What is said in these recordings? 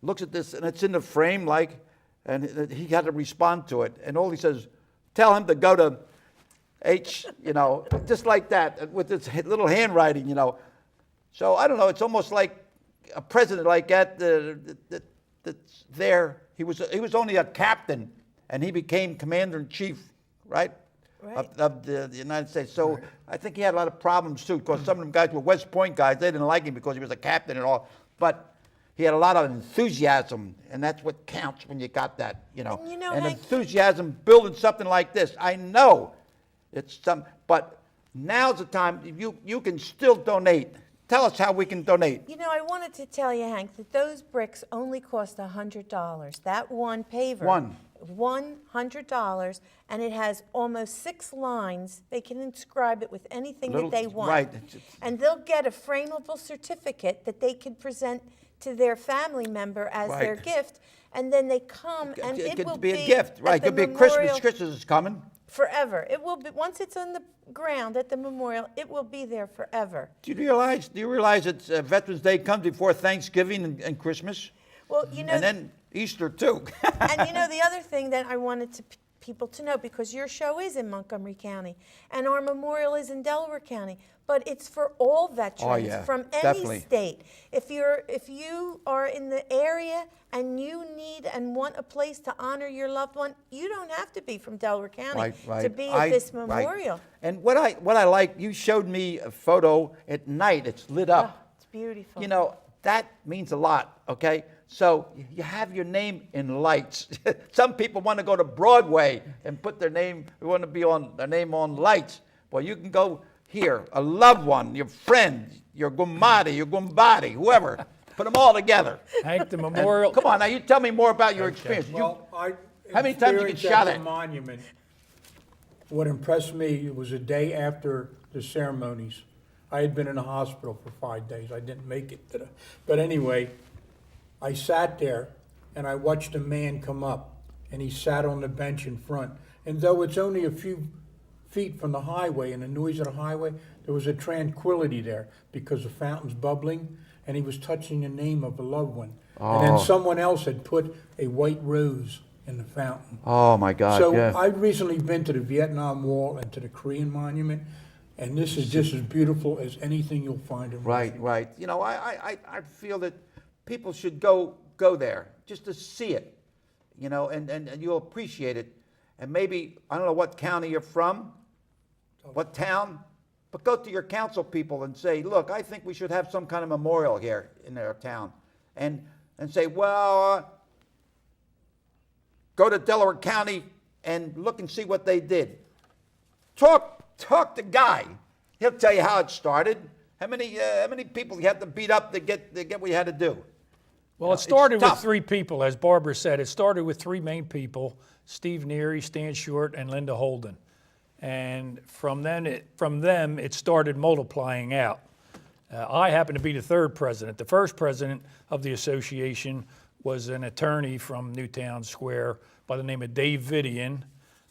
looks at this, and it's in the frame, and he had to respond to it. And all he says, tell him to go to H, just like that, with this little handwriting, So I don't know, it's almost like a president like that that's there. He was only a captain, and he became commander-in-chief, right? Of the United States. So I think he had a lot of problems too, because some of them guys were West Point guys. They didn't like him because he was a captain and all. But he had a lot of enthusiasm, and that's what counts when you got that, And enthusiasm building something like this. I know it's but now's the time. You can still donate. Tell us how we can donate. I wanted to tell you, Hank, that those bricks only cost $100. That one paver. $100, and it has almost 6 lines. They can inscribe it with anything that they want. Right. And they'll get a frameable certificate that they can present to their family member as their gift, and then they come, and it will be a gift, right? It could be Christmas. Christmas is coming. Forever. It will be, once it's on the ground at the memorial, it will be there forever. Do you realize that Veterans Day comes before Thanksgiving and Christmas? Well, and then Easter too. And the other thing that I wanted people to know, because your show is in Montgomery County and our memorial is in Delaware County, but it's for all veterans from any state. If you are in the area and you need and want a place to honor your loved one, you don't have to be from Delaware County to be at this memorial. And what I like, you showed me a photo at night. It's lit up. Oh, it's beautiful. That means a lot, okay? So you have your name in lights. Some people want to go to Broadway and put their name, want to be their name on lights. Well, you can go here, a loved one, your friend, your gumadi, your gumbadi, whoever. Put them all together. Hank, the memorial. Come on, now you tell me more about your experience. Well, how many times you get shot at? The monument. What impressed me was a day after the ceremonies. I had been in the hospital for 5 days. I didn't make it today. But anyway, I sat there and I watched a man come up, and he sat on the bench in front. And though it's only a few feet from the highway and the noise of the highway, there was a tranquility there because the fountain's bubbling, and he was touching the name of a loved one. Oh. And then someone else had put a white rose in the fountain. Oh my God! So I've recently been to the Vietnam Wall and to the Korean Monument, and this is just as beautiful as anything you'll find in Right. I feel that people should go there just to see it, and you'll appreciate it. And maybe, I don't know what county you're from, what town, but go to your council people and say, look, I think we should have some kind of memorial here in our town. And say, well, go to Delaware County and look and see what they did. Talk to Guy. He'll tell you how it started. How many people you had to beat up to get what you had to do. Well, it started with 3 people, as Barbara said. It started with 3 main people: Steve Neary, Stan Short, and Linda Holden. And from them, it started multiplying out. I happen to be the 3rd president. The first president of the association was an attorney from Newtown Square by the name of Dave Vidian.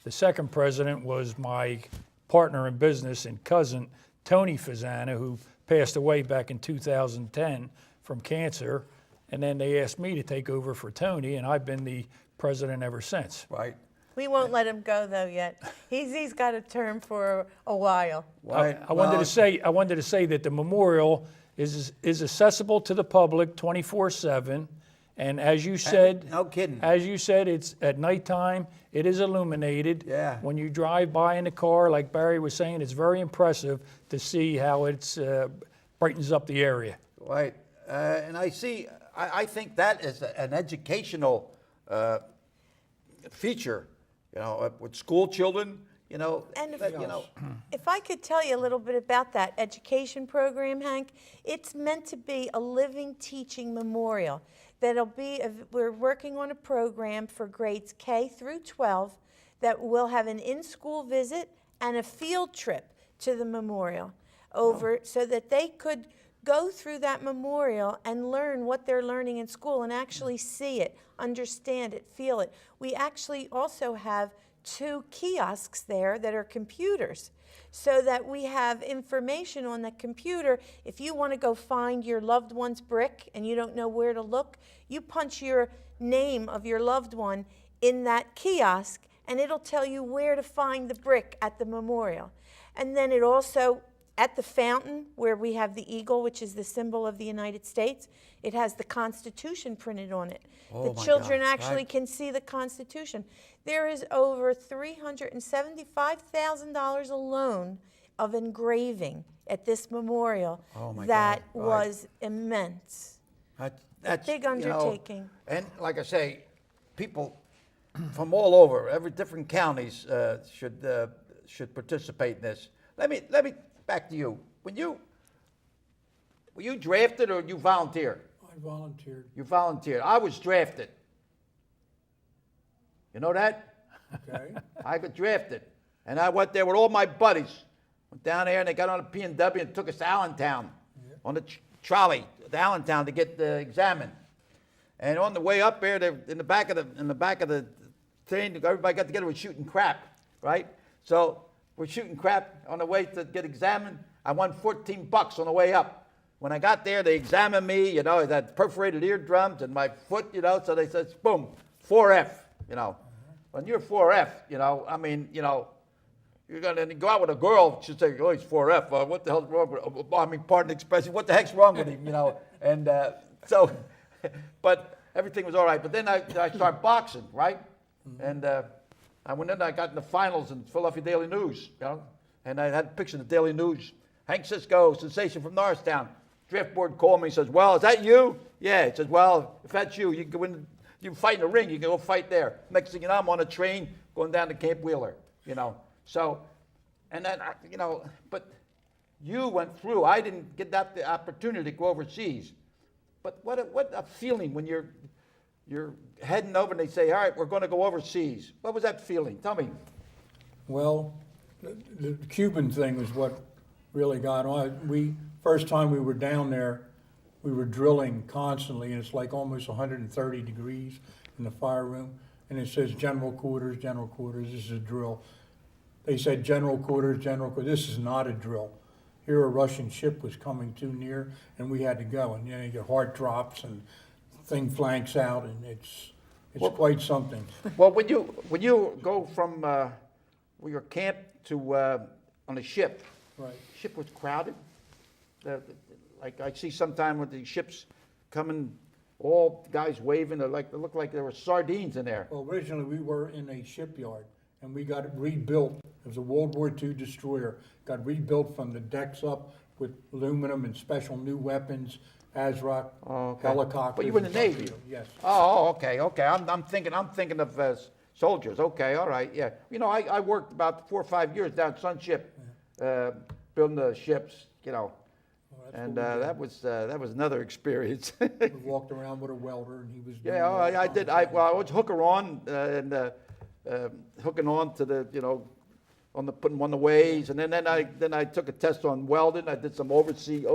The second president was my partner in business and cousin, Tony Fazana, who passed away back in 2010 from cancer. And then they asked me to take over for Tony, and I've been the president ever since. Right. We won't let him go though yet. He's got a term for a while. Right. I wanted to say that the memorial is accessible to the public 24/7, and as you said, no kidding. As you said, it's at nighttime. It is illuminated. Yeah. When you drive by in the car, like Barry was saying, it's very impressive to see how it brightens up the area. Right. And I think that is an educational feature, with school children, And if I could tell you a little bit about that education program, Hank, it's meant to be a living teaching memorial. We're working on a program for grades K through 12 that will have an in-school visit and a field trip to the memorial so that they could go through that memorial and learn what they're learning in school and actually see it, understand it, feel it. We actually also have 2 kiosks there that are computers, so that we have information on the computer. If you want to go find your loved one's brick and you don't know where to look, you punch your name of your loved one in that kiosk, and it'll tell you where to find the brick at the memorial. And then it also, at the fountain where we have the eagle, which is the symbol of the United States, it has the Constitution printed on it. Oh, The my children God, actually right. can see the Constitution. There is over $375,000 alone of engraving at this memorial. Oh, my that God, right. was immense. That's, Big you know, undertaking. and like I say, people from all over, every different counties should participate in this. Let me back to you. Were you drafted or you volunteered? I volunteered. You volunteered. I was drafted. You know that? Okay. I got drafted, and I went there with all my buddies. Went down there, and they got on a P&W and took us to Allentown on the trolley to Allentown to get examined. And on the way up there, in the back of the train, everybody got together. We're shooting crap, right? So we're shooting crap on the way to get examined. I won $14 on the way up. When I got there, they examined me. You know, I had perforated eardrums and my foot. You know, so they said, boom, 4F. You know, when you're 4F, you know, I mean, you know, you're gonna go out with a girl. She'll say, "Oh, he's 4F. What the hell's wrong with him?" I mean, pardon the expression. What the heck's wrong with him? You know, and so, but everything was all right. But then I started boxing, right? And I went in. I got in the finals in Philadelphia Daily News. You know, and I had a picture of the Daily News. Hank Cisco, sensation from Norristown. Driftboard called me. He says, "Well, is that you?" Yeah. He says, "Well, if that's you, you can go in. You can fight in the ring. You can go fight there." Next thing you know, I'm on a train going down to Camp Wheeler. You know. So, and then, you know, but you went through. I didn't get the opportunity to go overseas. But what a feeling when you're heading over and they say, "All right, we're going to go overseas." What was that feeling? Tell me. Well, the Cuban thing was what really got on. First time we were down there, we were drilling constantly, and it's like almost 130 degrees in the fire room. And it says general quarters, this is a drill. They said general quarters. This is not a drill. Here a Russian ship was coming too near, and we had to go. And you know, your heart drops, and thing flanks out, and it's quite something. Well, when you go from your camp to on a ship, Right. ship was crowded. Like I see sometime with the ships coming, all guys waving. They look like there were sardines in there. Well, originally we were in a shipyard, and we got it rebuilt. It was a World War II destroyer. Got rebuilt from the decks up with aluminum and special new weapons, ASROC, Okay. helicopters. But you were in the and Navy. stuff. Yes. Oh, okay. I'm thinking of soldiers. Okay, all right, yeah. You know, I worked about 4 or 5 years down Sunship, building the ships. You know, Well, that's and what we did. that was another experience. We walked around with a welder, and he was doing Yeah, all I kinds did. of I things. was hooker on and hooking on to the, you know, putting on the ways, and then I took a test on welding. I did some welding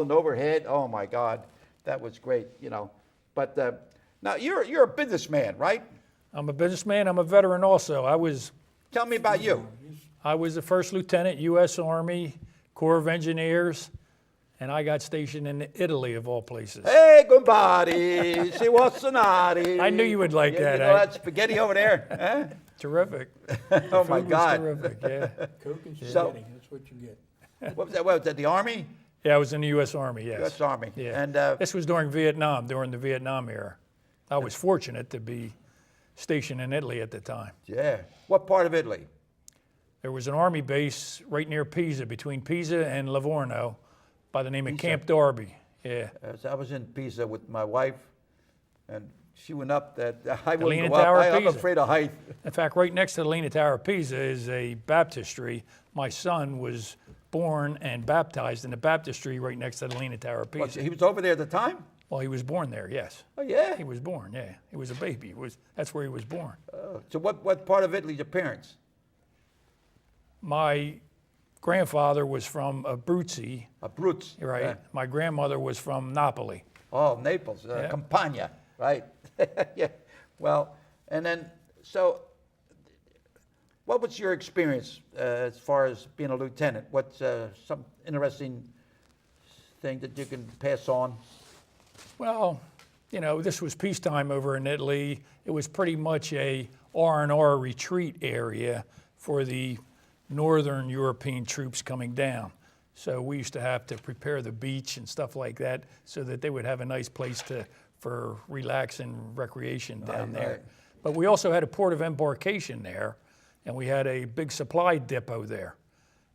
overhead. Oh my God, that was great. You know, but now you're a businessman, right? I'm a businessman. I'm a veteran also. Tell me about you. I was a first lieutenant, U.S. Army, Corps of Engineers, and I got stationed in Italy, of all places. Hey, goodbody. Si wassanati. I knew you would like that, You know eh? that spaghetti over there? Huh? Terrific. Oh my Food was God. terrific, yeah. Coke and So- spaghetti, that's what you get. What was that? The Army? Yeah, I was in the U.S. Army, yes. U.S. Army. Yeah. And This was during Vietnam, during the Vietnam era. I was fortunate to be stationed in Italy at the time. yeah, what part of Italy? There was an army base right near Pisa, between Pisa and Livorno, by the name of Camp Darby. Yeah. I was in Pisa with my wife, and she went up that I wouldn't Leaning go up. Tower of I'm Pisa. afraid of height. In fact, right next to the Leaning Tower of Pisa is a baptistry. My son was born and baptized in the baptistry right next to the Leaning Tower of What, Pisa. he was over there at the time? Well, he was born there, yes. Oh yeah. He was born, yeah. He was a baby. That's where he was born. So what part of Italy? Your parents? My grandfather was from Abruzzi, Abruzzi. right? Yeah. My grandmother was from Napoli. Oh, Naples, Yeah. Campania, right? Yeah. Well, and then so what was your experience as far as being a lieutenant? What's some interesting thing that you can pass on? Well, this was peacetime over in Italy. It was pretty much a R&R retreat area for the Northern European troops coming down. So we used to have to prepare the beach and stuff like that so that they would have a nice place for relaxing recreation down there. Right. But we also had a port of embarkation there, and we had a big supply depot there.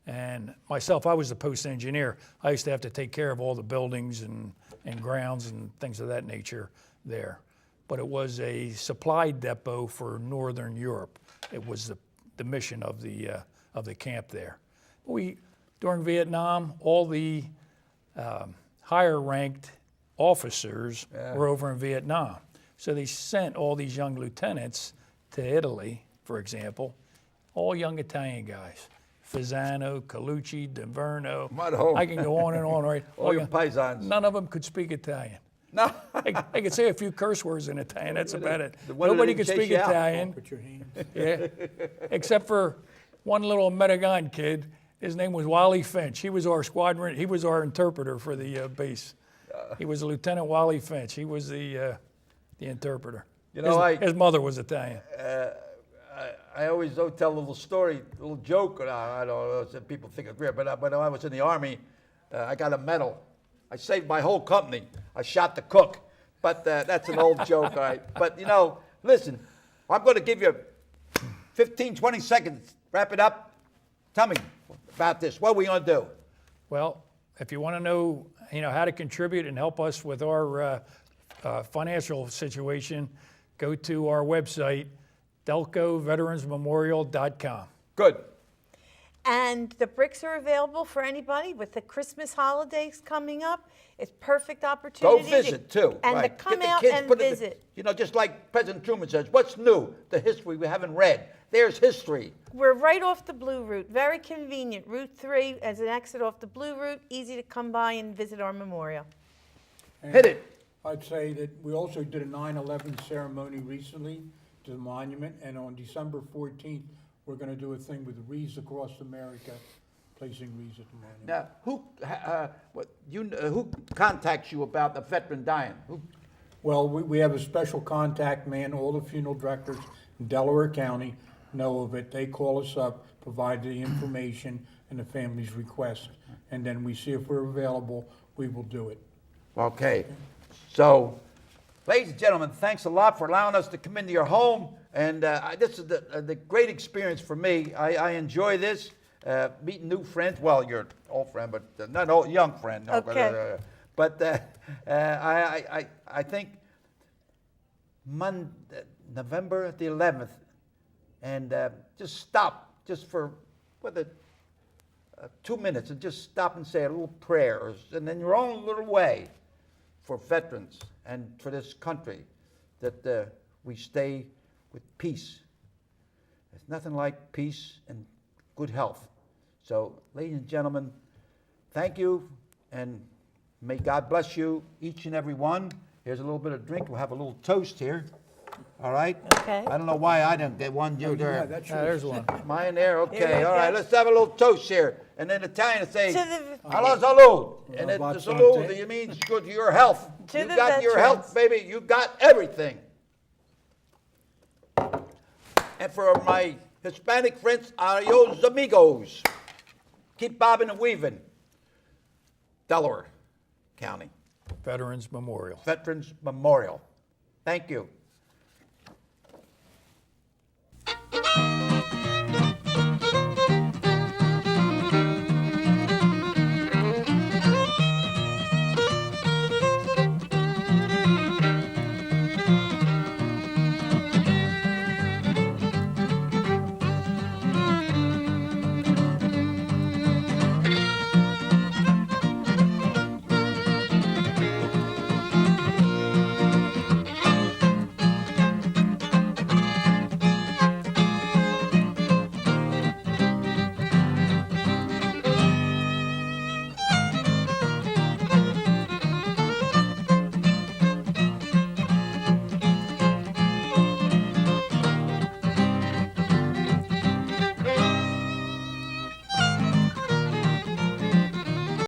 And myself, I was the post engineer. I used to have to take care of all the buildings and grounds and things of that nature there. But it was a supply depot for Northern Europe. It was the mission of the camp there. During Vietnam, all the higher ranked officers were over in Vietnam. So they sent all these young lieutenants to Italy, for example, all young Italian guys. Fasano, Colucci, D'inverno. Mudhole. I can go on and on, right? All your paisans. None of them could speak Italian. No. They could say a few curse words in Italian. That's about it. What did Nobody they could chase speak you out? Italian. Put your hands. Yeah, except for one little Medellin kid. His name was Wally Finch. He was our squadron. He was our interpreter for the base. He was Lieutenant Wally Finch. He was the interpreter. His mother was Italian. I always tell a little story, a little joke. I don't know if people think it's weird, but when I was in the Army, I got a medal. I saved my whole company. I shot the cook. But that's an old joke, all right? But, listen, I'm going to give you 15, 20 seconds. Wrap it up. Tell me about this. What are we going to do? Well, if you want to know, how to contribute and help us with our financial situation, go to our website, DelcoVeteransMemorial.com. Good. And the bricks are available for anybody with the Christmas holidays coming up. It's perfect Go opportunity. visit, too. And right. to come Get the out kids, and put it in visit. just like President Truman says, what's new? The history we haven't read. There's history. We're right off the Blue Route. Very convenient. Route 3 as an exit off the Blue Route. Easy to come by and visit our memorial. And Hit it. I'd say that we also did a 9/11 ceremony recently to the monument, and on December 14th, we're going to do a thing with wreaths across America, placing wreaths at the monument. Now, who contacts you about the veteran dying? Well, we have a special contact man. All the funeral directors in Delaware County know of it. They call us up, provide the information and the family's request, and then we see if we're available, we will do it. Okay. So, ladies and gentlemen, thanks a lot for allowing us to come into your home. And this is the great experience for me. I enjoy this, meeting new friends. Well, you're an old friend, but not old, young friend. No, Okay. But I think November the 11th, and just stop just for 2 minutes and just stop and say a little prayer, and in your own little way, for veterans and for this country, that we stay with peace. There's nothing like peace and good health. So, ladies and gentlemen, thank you, and may God bless you, each and every one. Here's a little bit of drink. We'll have a little toast here. All right? Okay. I don't know why I didn't get one. You there. Yeah, that's yours. There's one. Mine there? Here Okay, we all right. go. Let's have a little toast here. And in Italian, say, To the- "Alla salute." And Well, the Sante. salute, it means good to your health. To You the got your veterans. health, baby. You got everything. And for my Hispanic friends, adios amigos. Keep bobbing and weaving. Delaware County Veterans Memorial. Veterans Memorial. Thank you.